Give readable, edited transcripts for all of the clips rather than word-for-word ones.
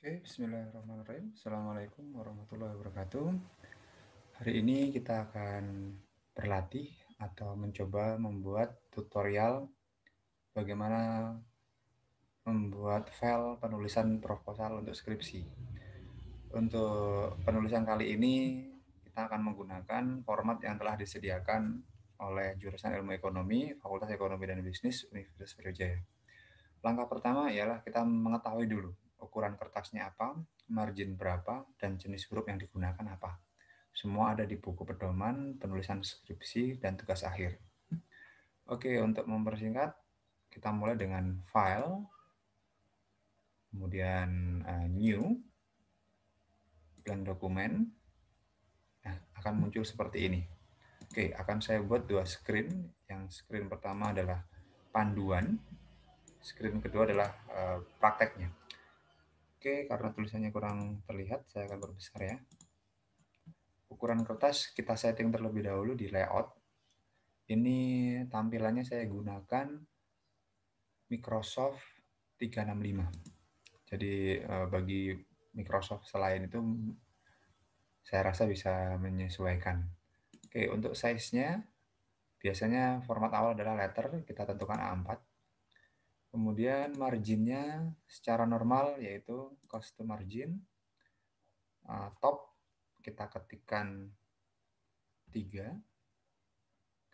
Oke, bismillahirrahmanirrahim. Assalamualaikum warahmatullahi wabarakatuh. Hari ini kita akan berlatih atau mencoba membuat tutorial bagaimana membuat file penulisan proposal untuk skripsi. Untuk penulisan kali ini kita akan menggunakan format yang telah disediakan oleh jurusan Ilmu Ekonomi, Fakultas Ekonomi dan Bisnis Universitas Brawijaya. Langkah pertama ialah kita mengetahui dulu ukuran kertasnya apa, margin berapa, dan jenis huruf yang digunakan apa. Semua ada di buku pedoman, penulisan skripsi, dan tugas akhir. Oke, untuk mempersingkat, kita mulai dengan file, kemudian new, blank dokumen. Nah, akan muncul seperti ini. Oke, akan saya buat dua screen. Yang screen pertama adalah panduan, screen kedua adalah prakteknya. Oke, karena tulisannya kurang terlihat, saya akan perbesar ya. Ukuran kertas kita setting terlebih dahulu di layout. Ini tampilannya saya gunakan Microsoft 365. Jadi bagi Microsoft selain itu, saya rasa bisa menyesuaikan. Oke, untuk size-nya, biasanya format awal adalah letter, kita tentukan A4. Kemudian marginnya secara normal yaitu custom margin. Top kita ketikkan 3,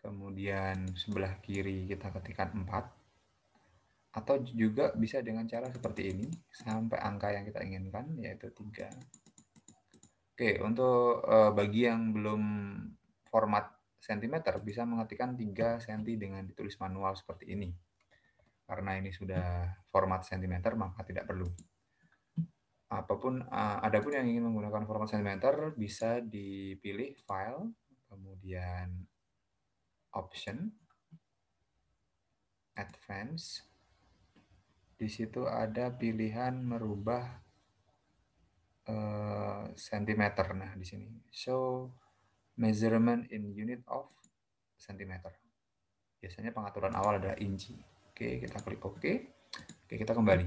kemudian sebelah kiri kita ketikkan 4, atau juga bisa dengan cara seperti ini sampai angka yang kita inginkan yaitu 3. Oke, untuk bagi yang belum format sentimeter bisa mengetikkan 3 cm dengan ditulis manual seperti ini. Karena ini sudah format sentimeter maka tidak perlu. Adapun yang ingin menggunakan format sentimeter bisa dipilih file, kemudian option, advance. Di situ ada pilihan merubah sentimeter. Nah, di sini show measurement in unit of centimeter. Biasanya pengaturan awal adalah inci. Oke, kita klik OK. Oke, kita kembali.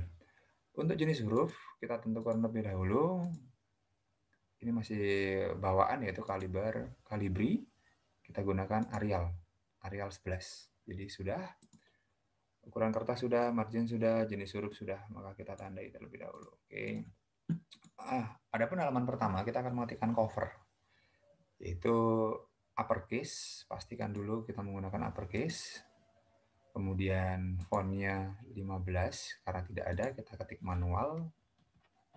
Untuk jenis huruf kita tentukan terlebih dahulu. Ini masih bawaan yaitu Calibri. Kita gunakan Arial 11. Jadi sudah, ukuran kertas sudah, margin sudah, jenis huruf sudah, maka kita tandai terlebih dahulu. Oke. Adapun halaman pertama kita akan mengetikkan cover, yaitu uppercase. Pastikan dulu kita menggunakan uppercase. Kemudian fontnya 15, karena tidak ada kita ketik manual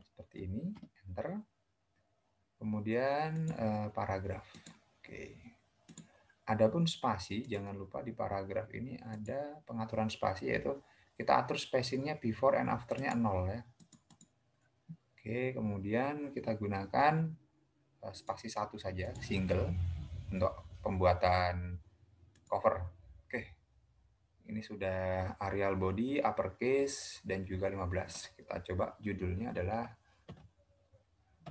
seperti ini, enter. Kemudian paragraf. Oke. Adapun spasi, jangan lupa di paragraf ini ada pengaturan spasi, yaitu kita atur spacingnya before and after-nya 0 ya. Oke, kemudian kita gunakan spasi 1 saja, single, untuk pembuatan cover. Oke, ini sudah Arial body, uppercase, dan juga 15. Kita coba judulnya adalah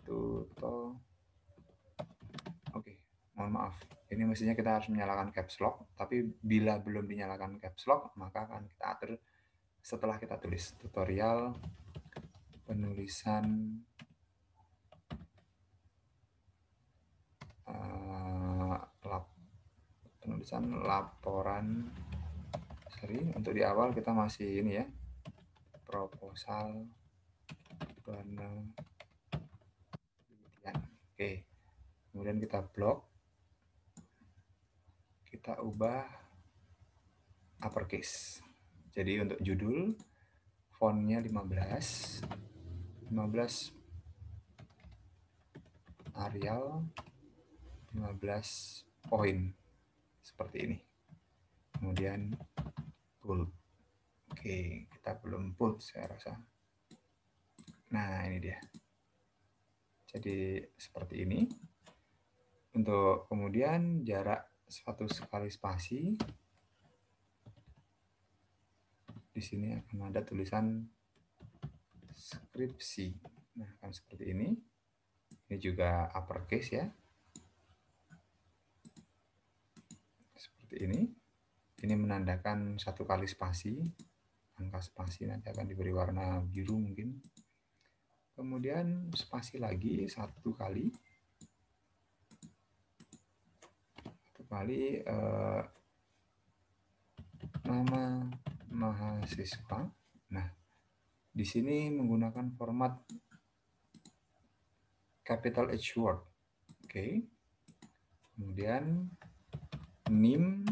tuto. Oke, mohon maaf. Ini mestinya kita harus menyalakan caps lock, tapi bila belum dinyalakan caps lock, maka akan kita atur setelah kita tulis tutorial penulisan laporan. Untuk di awal kita masih ini ya, proposal penelitian. Oke, kemudian kita blok, kita ubah uppercase. Jadi untuk judul fontnya 15 Arial 15 poin seperti ini. Kemudian bold. Oke, kita belum bold saya rasa. Nah, ini dia. Jadi seperti ini. Untuk kemudian jarak 1 kali spasi. Di sini akan ada tulisan skripsi. Nah, akan seperti ini. Ini juga uppercase ya. Seperti ini. Ini menandakan 1 kali spasi. Angka spasi nanti akan diberi warna biru mungkin. Kemudian spasi lagi satu kali nama mahasiswa. Nah, di sini menggunakan format capital H word. Oke. Kemudian NIM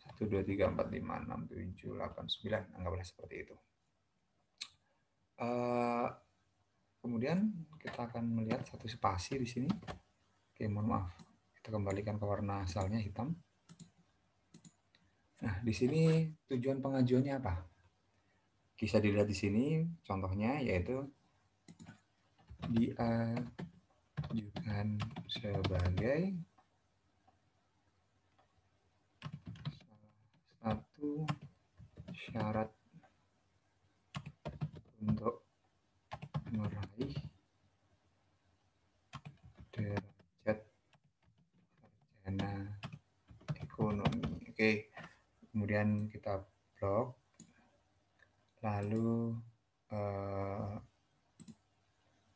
1 2 3 4 5 6 7 8 9, anggaplah seperti itu. Kemudian kita akan melihat satu spasi di sini. Oke, mohon maaf. Kita kembalikan ke warna asalnya hitam. Nah, di sini tujuan pengajuannya apa? Bisa dilihat di sini contohnya, yaitu diajukan sebagai satu syarat untuk meraih derajat sarjana ekonomi. Oke, kemudian kita blok, lalu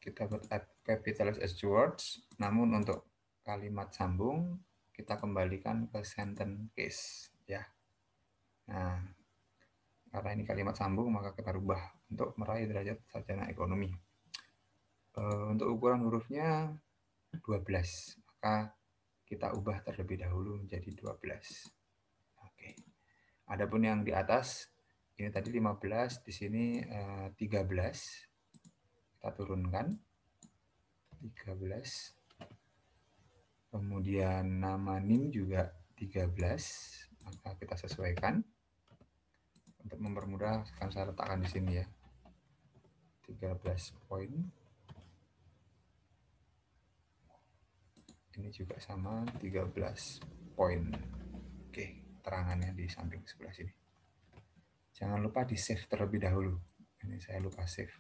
kita buat capitalize as words, namun untuk kalimat sambung kita kembalikan ke sentence case ya. Nah, karena ini kalimat sambung maka kita rubah untuk meraih derajat sarjana ekonomi. Untuk ukuran hurufnya 12, maka kita ubah terlebih dahulu menjadi 12. Oke. Adapun yang di atas ini tadi 15, di sini 13. Kita turunkan 13. Kemudian nama NIM juga 13, maka kita sesuaikan. Untuk mempermudah akan saya letakkan di sini ya. 13 poin. Ini juga sama 13 poin. Oke, terangannya di samping sebelah sini. Jangan lupa di save terlebih dahulu. Ini saya lupa save.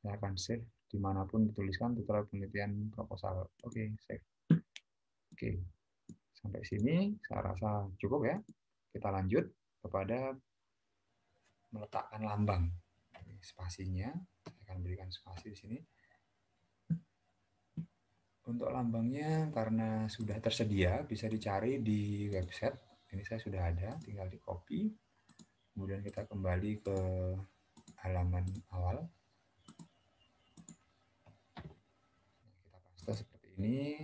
Saya akan save dimanapun dituliskan tutorial penelitian proposal. Oke, save. Oke, sampai sini saya rasa cukup ya. Kita lanjut kepada meletakkan lambang. Spasinya, saya akan berikan spasi di sini. Untuk lambangnya karena sudah tersedia, bisa dicari di website. Ini saya sudah ada, tinggal di copy. Kemudian kita kembali ke halaman awal. Kita paste seperti ini.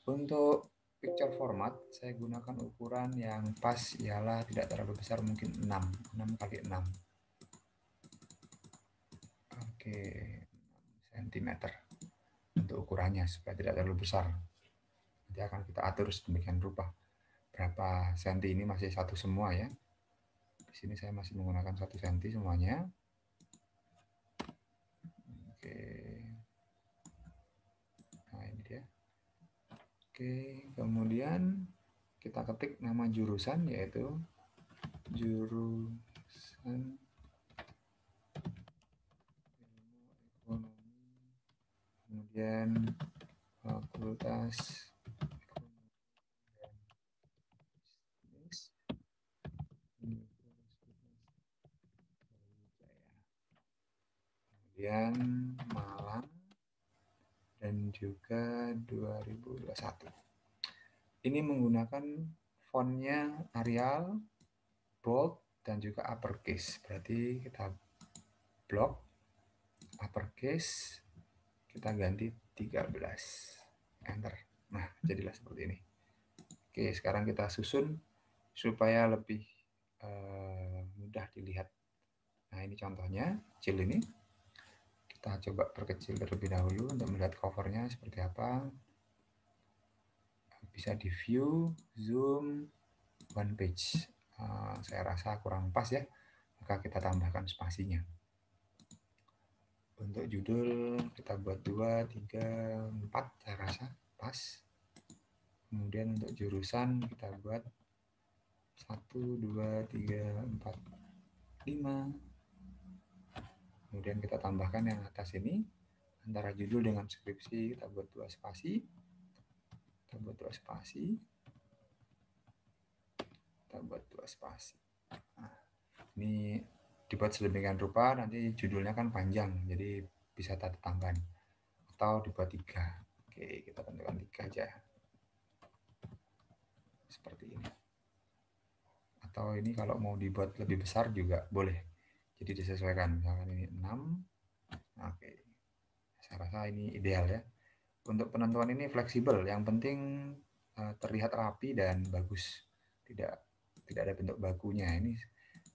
Untuk picture format, saya gunakan ukuran yang pas, ialah tidak terlalu besar, mungkin 6 kali 6. Oke, 6 cm untuk ukurannya supaya tidak terlalu besar. Nanti akan kita atur sedemikian rupa. Berapa senti ini masih satu semua ya. Di sini saya masih menggunakan 1 cm semuanya. Oke. Nah, ini dia. Oke, kemudian kita ketik nama jurusan, yaitu jurusan ilmu ekonomi, kemudian fakultas ekonomi dan bisnis, kemudian Malang, dan juga 2021. Ini menggunakan fontnya Arial, bold, dan juga uppercase. Berarti kita blok uppercase, kita ganti 13. Enter. Nah, jadilah seperti ini. Oke, sekarang kita susun supaya lebih mudah dilihat. Nah, ini contohnya, kecil ini. Kita coba perkecil terlebih dahulu untuk melihat covernya seperti apa. Bisa di view, zoom, one page. Saya rasa kurang pas ya, maka kita tambahkan spasinya. Untuk judul kita buat 2, 3, 4, saya rasa pas. Kemudian untuk jurusan kita buat 1, 2, 3, 4, 5. Kemudian kita tambahkan yang atas ini, antara judul dengan skripsi kita buat 2 spasi. Kita buat 2 spasi. Kita buat 2 spasi. Nah, ini dibuat sedemikian rupa, nanti judulnya kan panjang, jadi bisa tanda tambahan. Atau dibuat 3. Oke, kita tentukan 3 aja. Seperti ini. Atau ini kalau mau dibuat lebih besar juga boleh. Jadi disesuaikan. Misalkan ini 6. Oke. Saya rasa ini ideal ya. Untuk penentuan ini fleksibel. Yang penting terlihat rapi dan bagus. Tidak ada bentuk bakunya. Ini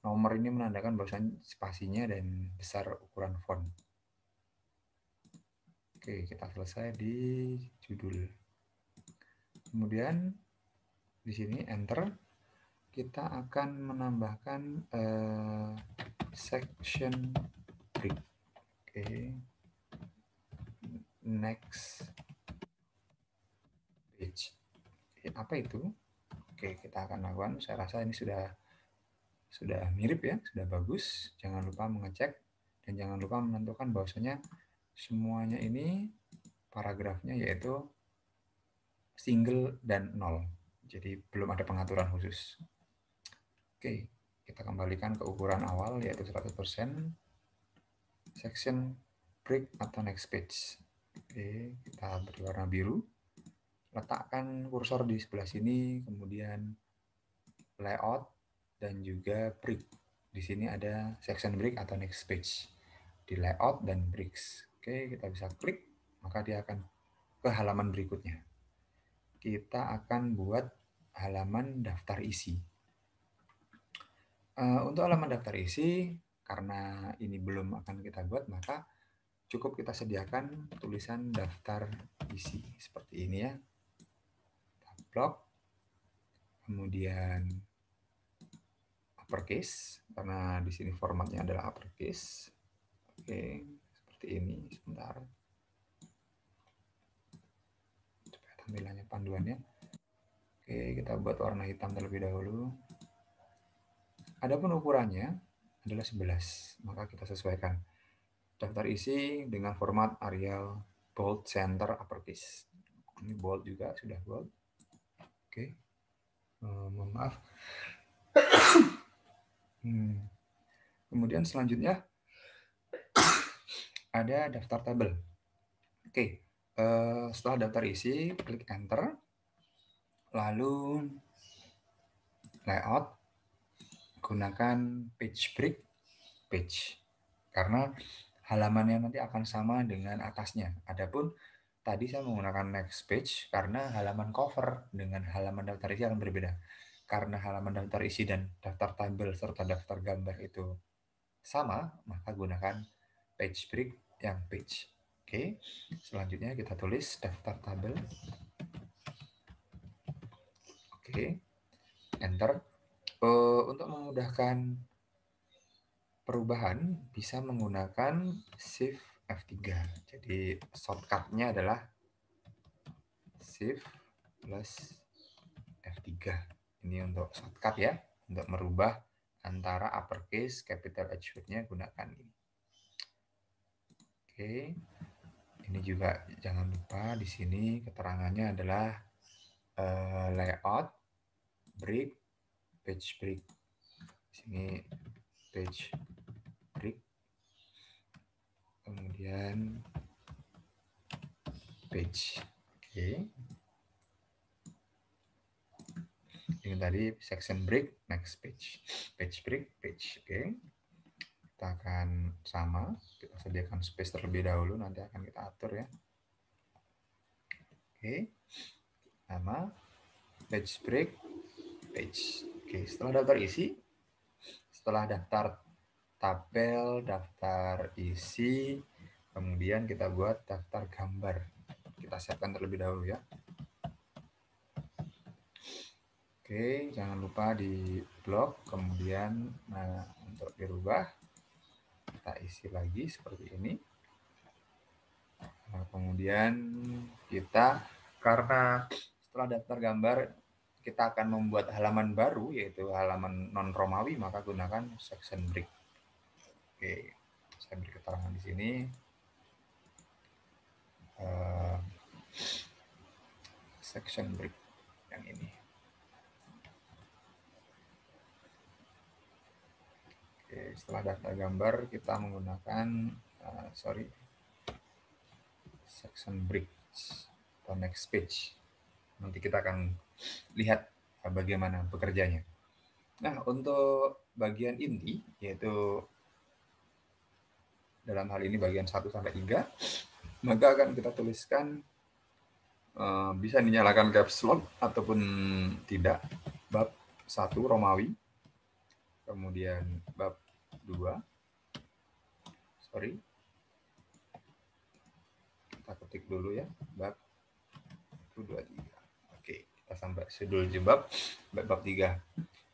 nomor ini menandakan bahwasannya spasinya dan besar ukuran font. Oke, kita selesai di judul. Kemudian di sini enter. Kita akan menambahkan section break. Oke. Next page. Apa itu? Oke, kita akan lakukan. Saya rasa ini sudah mirip ya, sudah bagus. Jangan lupa mengecek dan jangan lupa menentukan bahwasanya semuanya ini paragrafnya yaitu single dan nol. Jadi belum ada pengaturan khusus. Oke, kita kembalikan ke ukuran awal yaitu 100%. Section break atau next page. Oke, kita beri warna biru. Letakkan kursor di sebelah sini, kemudian layout dan juga break. Di sini ada section break atau next page. Di layout dan breaks. Oke, kita bisa klik, maka dia akan ke halaman berikutnya. Kita akan buat halaman daftar isi. Untuk halaman daftar isi, karena ini belum akan kita buat, maka cukup kita sediakan tulisan daftar isi seperti ini ya. Blok, kemudian uppercase, karena di sini formatnya adalah uppercase. Oke, seperti ini. Sebentar. Coba tampilannya panduannya. Oke, kita buat warna hitam terlebih dahulu. Adapun ukurannya adalah 11, maka kita sesuaikan. Daftar isi dengan format Arial bold center uppercase. Ini bold juga, sudah bold. Oke. Mohon maaf. Kemudian selanjutnya ada daftar tabel. Oke. Setelah daftar isi, klik enter. Lalu layout, gunakan page break page. Karena halamannya nanti akan sama dengan atasnya. Adapun tadi saya menggunakan next page karena halaman cover dengan halaman daftar isi akan berbeda. Karena halaman daftar isi dan daftar tabel serta daftar gambar itu sama, maka gunakan page break yang page. Oke, selanjutnya kita tulis daftar tabel. Oke, enter. Untuk memudahkan perubahan bisa menggunakan Shift F3. Jadi shortcut-nya adalah Shift plus F3. Ini untuk shortcut ya, untuk merubah antara uppercase, capital H-nya gunakan ini. Oke, ini juga jangan lupa di sini keterangannya adalah layout, break, page break. Di sini page break, kemudian page. Oke. Ini tadi section break, next page. Page break, page. Oke. Kita akan sama, kita sediakan space terlebih dahulu, nanti akan kita atur ya. Oke. Sama, page break, page. Oke, setelah daftar isi, setelah daftar tabel, daftar isi, kemudian kita buat daftar gambar. Kita siapkan terlebih dahulu ya. Oke, jangan lupa di blok, kemudian untuk dirubah, kita isi lagi seperti ini. Nah, kemudian kita, karena setelah daftar gambar, kita akan membuat halaman baru, yaitu halaman non-Romawi, maka gunakan section break. Oke, saya beri keterangan di sini. Section break yang ini. Oke, setelah daftar gambar kita menggunakan section bridge atau next page. Nanti kita akan lihat bagaimana bekerjanya. Nah, untuk bagian inti, yaitu dalam hal ini bagian 1 sampai 3, maka akan kita tuliskan bisa dinyalakan caps lock ataupun tidak. Bab 1 Romawi, kemudian bab 2, kita ketik dulu ya, bab 1, 2, 3. Oke, kita sampai judul bab 3.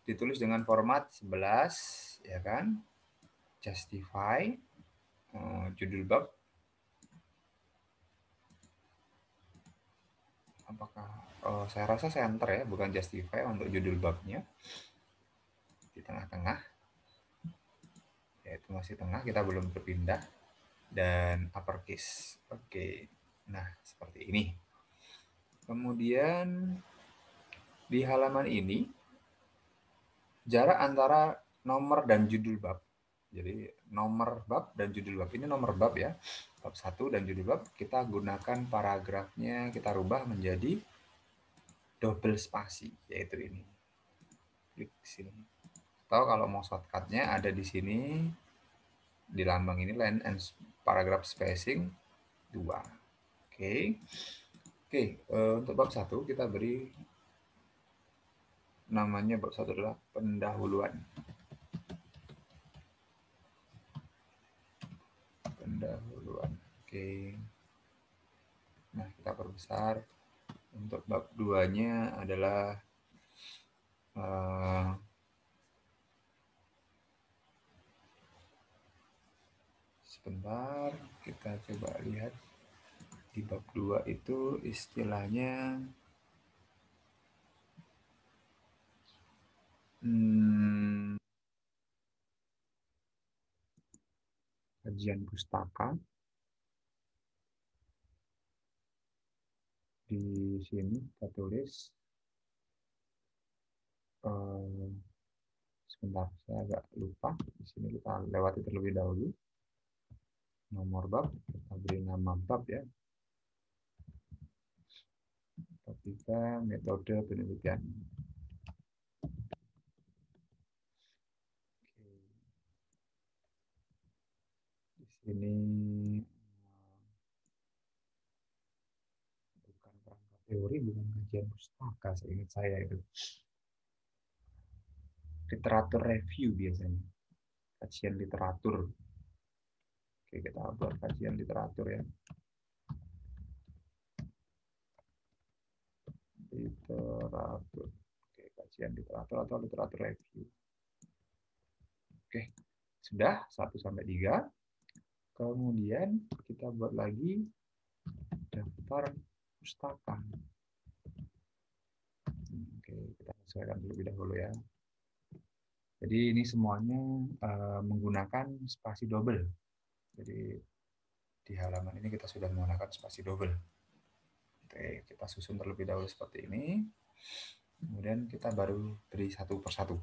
Ditulis dengan format 11, ya kan? Justify, judul bab. Apakah saya rasa center ya, bukan justify untuk judul babnya. Di tengah-tengah, yaitu masih tengah, kita belum berpindah. Dan uppercase. Oke, nah seperti ini. Kemudian di halaman ini jarak antara nomor dan judul bab. Jadi nomor bab dan judul bab, ini nomor bab ya, bab 1 dan judul bab, kita gunakan paragrafnya, kita rubah menjadi double spasi, yaitu ini. Klik sini. Atau kalau mau shortcutnya ada di sini, di lambang ini line and paragraph spacing 2. Oke. Untuk bab 1 kita beri namanya, bab 1 adalah pendahuluan. Oke. Nah, kita perbesar. Untuk bab 2-nya adalah sebentar, kita coba lihat di bab 2 itu istilahnya kajian pustaka. Di sini kita tulis sebentar, saya agak lupa. Di sini kita lewati terlebih dahulu. Nomor bab, kita beri nama bab ya. Topika metode penelitian. Di sini bukan perangkat teori, bukan kajian pustaka, seingat saya itu. Literatur review biasanya. Kajian literatur. Oke, kita buat kajian literatur ya. Literatur. Oke, kajian literatur atau literatur review. Oke, sudah 1 sampai 3. Kemudian kita buat lagi daftar pustaka. Oke, kita sesuaikan terlebih dahulu ya. Jadi ini semuanya menggunakan spasi double. Jadi di halaman ini kita sudah menggunakan spasi double. Oke, kita susun terlebih dahulu seperti ini. Kemudian kita baru beri satu persatu.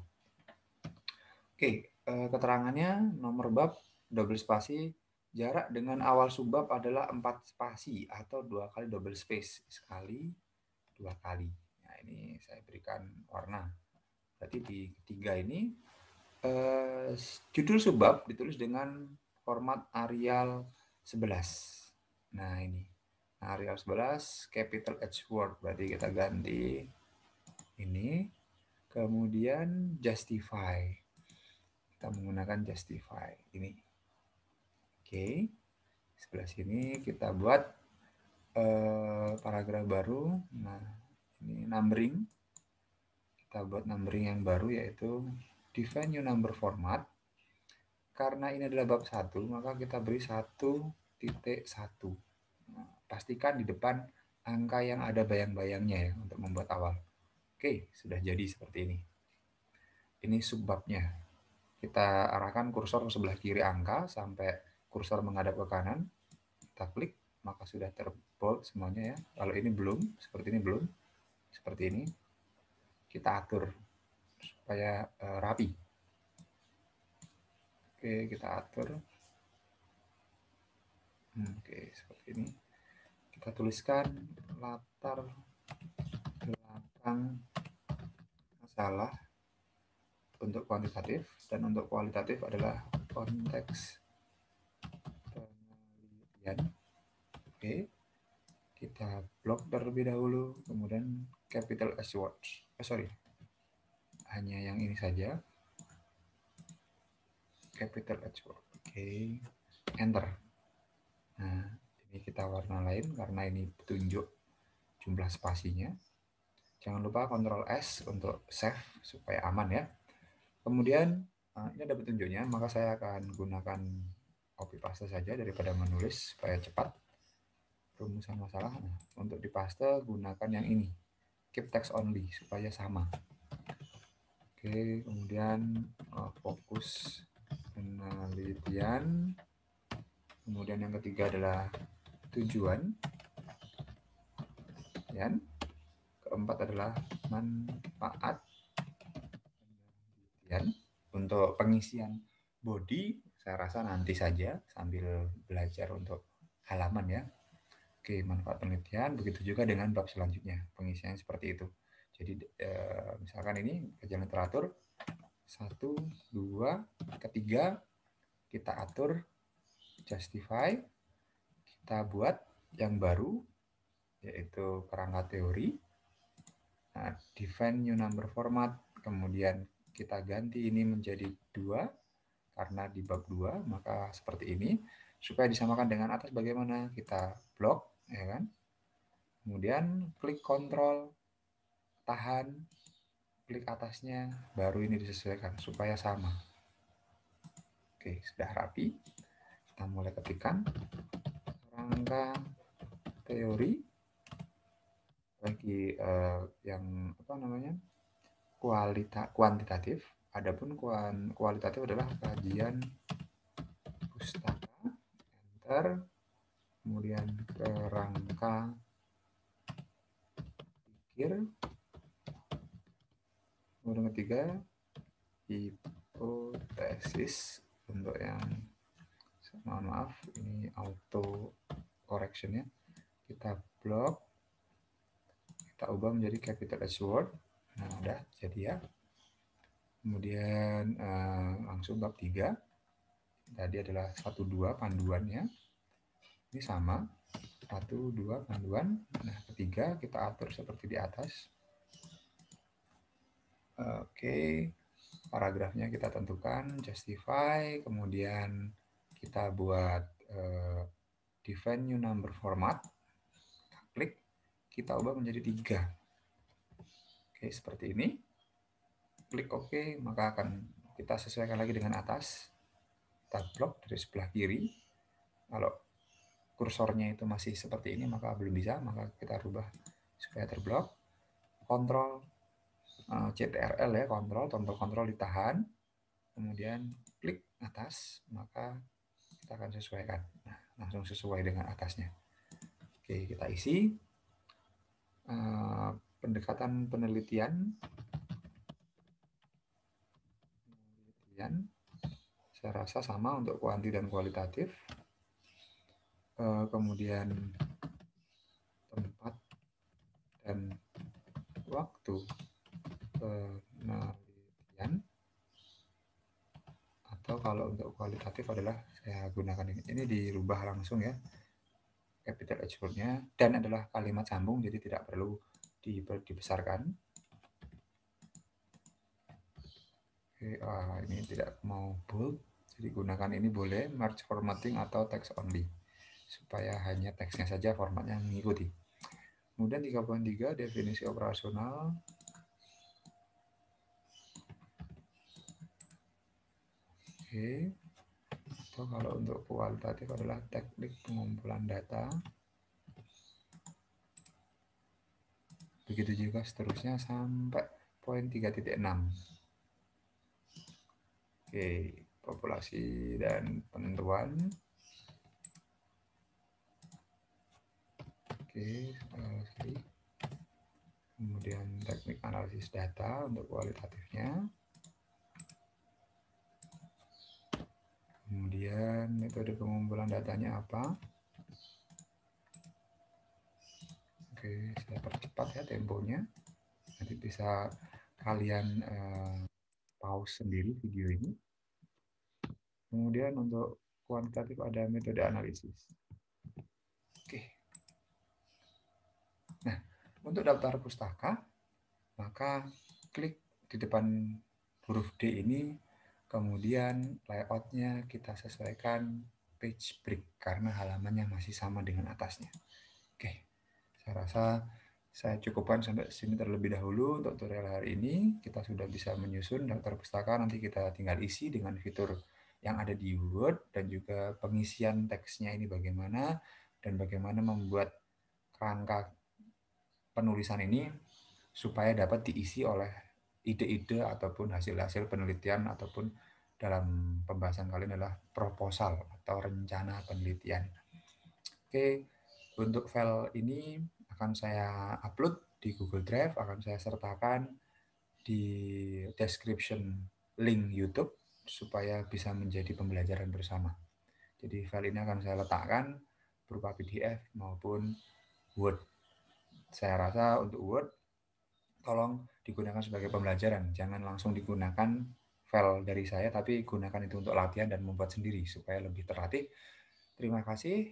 Oke, keterangannya nomor bab double spasi, jarak dengan awal subbab adalah 4 spasi atau 2 kali double space, sekali 2 kali. Nah, ini saya berikan warna. Berarti di ketiga ini judul subbab ditulis dengan format Arial 11. Nah, ini Arial 11 capital H word, berarti kita ganti ini. Kemudian justify, kita menggunakan justify ini. Oke, sebelah sini kita buat paragraf baru. Nah, ini numbering, kita buat numbering yang baru, yaitu define new number format. Karena ini adalah bab 1, maka kita beri 1.1. Nah, pastikan di depan angka yang ada bayang-bayangnya ya untuk membuat awal. Oke, sudah jadi seperti ini. Ini subbabnya. Kita arahkan kursor ke sebelah kiri angka sampai kursor menghadap ke kanan. Kita klik, maka sudah terbold semuanya ya. Kalau ini belum, seperti ini belum. Seperti ini. Kita atur supaya rapi. Oke, kita atur. Oke, seperti ini. Kita tuliskan latar belakang masalah untuk kuantitatif, dan untuk kualitatif adalah konteks penelitian. Oke, kita blok terlebih dahulu, kemudian capital S words. Hanya yang ini saja. Capital H word. Oke, enter. Nah, ini kita warna lain karena ini petunjuk jumlah spasinya. Jangan lupa Ctrl S untuk save supaya aman ya. Kemudian ini ada petunjuknya, maka saya akan gunakan copy paste saja daripada menulis supaya cepat. Rumusan masalah. Nah, untuk dipaste gunakan yang ini, keep text only supaya sama. Oke, kemudian fokus penelitian. Kemudian yang ketiga adalah tujuan. Dan keempat adalah manfaat penelitian. Untuk pengisian body saya rasa nanti saja sambil belajar untuk halaman ya. Oke, manfaat penelitian, begitu juga dengan bab selanjutnya, pengisian seperti itu. Jadi misalkan ini kajian literatur 1, 2, ketiga kita atur justify, kita buat yang baru yaitu kerangka teori. Nah, define new number format, kemudian kita ganti ini menjadi 2 karena di bab 2, maka seperti ini. Supaya disamakan dengan atas bagaimana? Kita blok, ya kan? Kemudian klik kontrol, tahan, klik atasnya, baru ini disesuaikan supaya sama. Oke, sudah rapi. Kita mulai ketikkan kerangka teori bagi yang apa namanya? Kuantitatif. Adapun kualitatif adalah kajian pustaka, enter, kemudian kerangka pikir, kemudian ketiga hipotesis. Untuk yang mohon maaf ini auto correction ya, kita blok, kita ubah menjadi capital H word. Nah udah jadi ya. Kemudian langsung bab 3 tadi adalah 1-2 panduannya, ini sama 1-2 panduan. Nah ketiga kita atur seperti di atas. Oke, paragrafnya kita tentukan justify, kemudian kita buat define new number format, kita klik, kita ubah menjadi 3. Oke, seperti ini. Klik OK, maka akan kita sesuaikan lagi dengan atas. Kita blok dari sebelah kiri. Kalau kursornya itu masih seperti ini, maka belum bisa, maka kita rubah supaya terblok. Kontrol CTRL ya, kontrol ditahan, kemudian klik atas, maka kita akan sesuaikan. Nah, langsung sesuai dengan atasnya. Oke, kita isi pendekatan penelitian. Saya rasa sama untuk kuanti dan kualitatif. Kemudian tempat dan waktu penelitian, atau kalau untuk kualitatif adalah saya gunakan ini dirubah langsung ya, capital H word-nya, dan adalah kalimat sambung jadi tidak perlu dibesarkan. Oke, ini tidak mau bold, jadi gunakan ini boleh merge formatting atau text only supaya hanya teksnya saja formatnya mengikuti. Kemudian 3.3 definisi operasional. Oke, atau kalau untuk kualitatif adalah teknik pengumpulan data. Begitu juga seterusnya sampai poin 3.6. Oke, populasi dan penentuan. Oke, kemudian teknik analisis data untuk kualitatifnya. Kemudian metode pengumpulan datanya apa? Oke, saya percepat ya temponya. Nanti bisa kalian pause sendiri video ini. Kemudian untuk kuantitatif ada metode analisis. Oke. Nah, untuk daftar pustaka, maka klik di depan huruf D ini, kemudian layoutnya kita sesuaikan page break karena halamannya masih sama dengan atasnya. Oke, saya rasa saya cukupkan sampai sini terlebih dahulu untuk tutorial hari ini. Kita sudah bisa menyusun daftar pustaka, nanti kita tinggal isi dengan fitur yang ada di Word dan juga pengisian teksnya ini bagaimana dan bagaimana membuat kerangka penulisan ini supaya dapat diisi oleh ide-ide ataupun hasil-hasil penelitian ataupun dalam pembahasan kalian adalah proposal atau rencana penelitian. Oke, untuk file ini akan saya upload di Google Drive, akan saya sertakan di description link YouTube supaya bisa menjadi pembelajaran bersama. Jadi file ini akan saya letakkan berupa PDF maupun Word. Saya rasa untuk Word tolong digunakan sebagai pembelajaran, jangan langsung digunakan file dari saya, tapi gunakan itu untuk latihan dan membuat sendiri supaya lebih terlatih. Terima kasih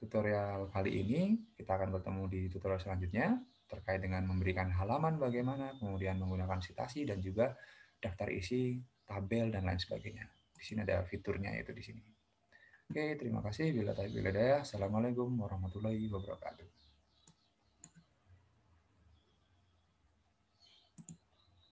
tutorial kali ini. Kita akan bertemu di tutorial selanjutnya terkait dengan memberikan halaman bagaimana, kemudian menggunakan citasi dan juga daftar isi, tabel dan lain sebagainya. Di sini ada fiturnya yaitu di sini. Oke, terima kasih. Bila taufiq wal hidayah. Assalamualaikum warahmatullahi wabarakatuh.